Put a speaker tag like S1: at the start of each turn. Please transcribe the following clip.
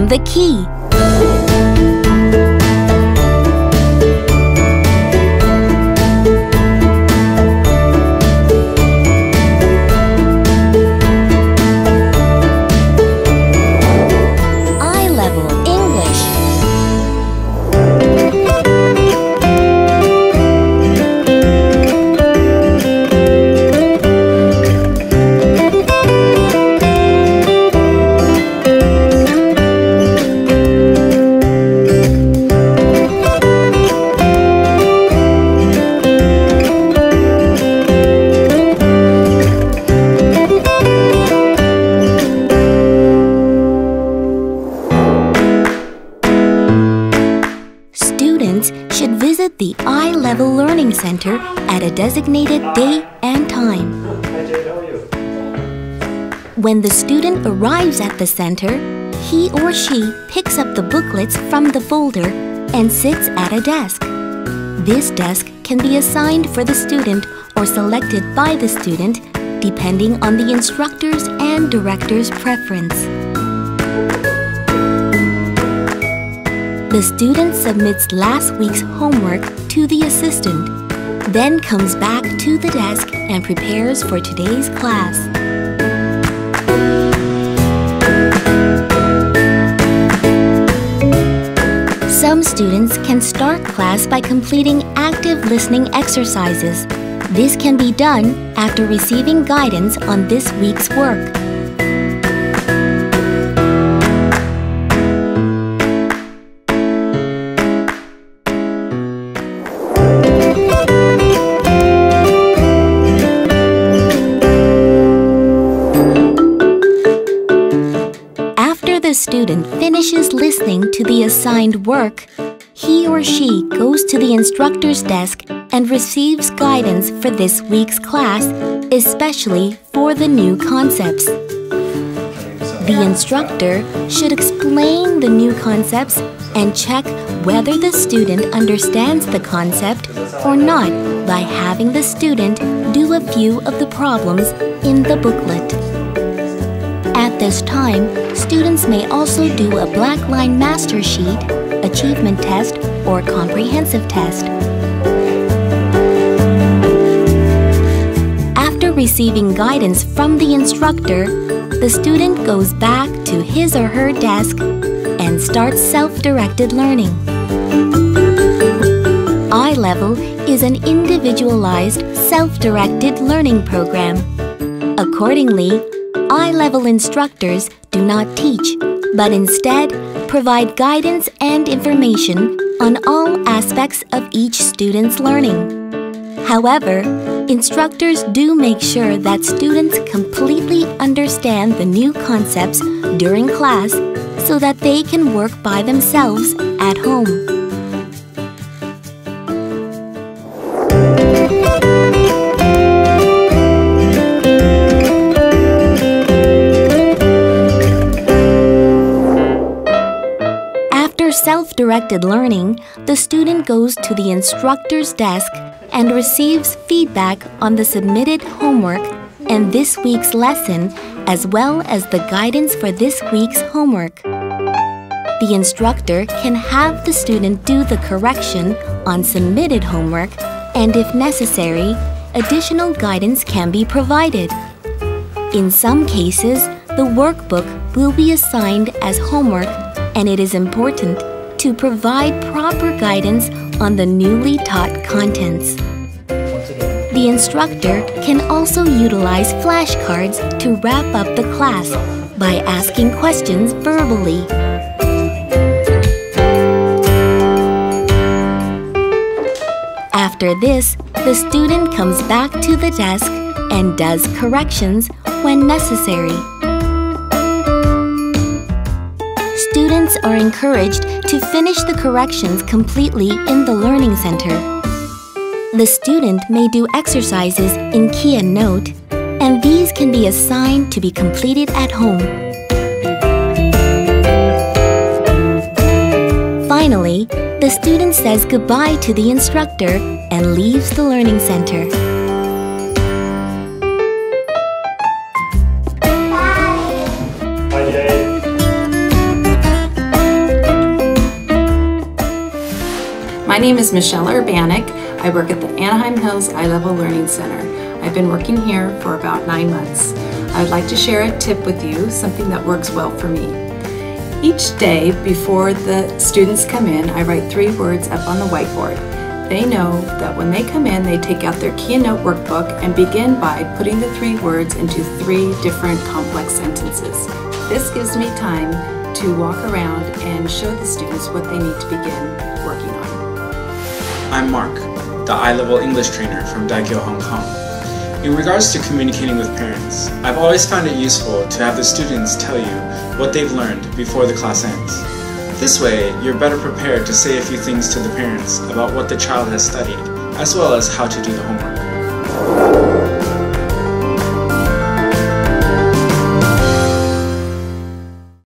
S1: him the key. I-level English. Students should visit the I-Level Learning Center at a designated day and time. When the student arrives at the center, he or she picks up the booklets from the folder and sits at a desk. This desk can be assigned for the student or selected by the student depending on the instructor's and director's preference. The student submits last week's homework to the assistant, then comes back to the desk and prepares for today's class. Some students can start class by completing active listening exercises. This can be done after receiving guidance on this week's work. The student finishes listening to the assigned work, he or she goes to the instructor's desk and receives guidance for this week's class, especially for the new concepts. The instructor should explain the new concepts and check whether the student understands the concept or not by having the student do a few of the problems in the booklet. At this time, students may also do a black line master sheet, achievement test, or comprehensive test. After receiving guidance from the instructor, the student goes back to his or her desk and starts self-directed learning. I-Level is an individualized, self-directed learning program. Accordingly, I-Level instructors do not teach, but instead provide guidance and information on all aspects of each student's learning. However, instructors do make sure that students completely understand the new concepts during class so that they can work by themselves at home. Self-directed learning, the student goes to the instructor's desk and receives feedback on the submitted homework and this week's lesson, as well as the guidance for this week's homework. The instructor can have the student do the correction on submitted homework, and if necessary, additional guidance can be provided. In some cases, the workbook will be assigned as homework, and it is important to provide proper guidance on the newly taught contents. The instructor can also utilize flashcards to wrap up the class by asking questions verbally. After this, the student comes back to the desk and does corrections when necessary. Students are encouraged to finish the corrections completely in the Learning Center. The student may do exercises in Key and Note, and these can be assigned to be completed at home. Finally, the student says goodbye to the instructor and leaves the Learning Center.
S2: Bye, Jay. name is Michelle Urbanik. I work at the Anaheim Hills I-Level Learning Center. I've been working here for about 9 months. I'd like to share a tip with you, something that works well for me. Each day before the students come in, I write 3 words up on the whiteboard. They know that when they come in, they take out their Keynote workbook and begin by putting the 3 words into 3 different complex sentences. This gives me time to walk around and show the students what they need to begin working on.
S3: I'm Mark, the I-Level English trainer from Daikyo, Hong Kong. In regards to communicating with parents, I've always found it useful to have the students tell you what they've learned before the class ends. This way, you're better prepared to say a few things to the parents about what the child has studied, as well as how to do the homework.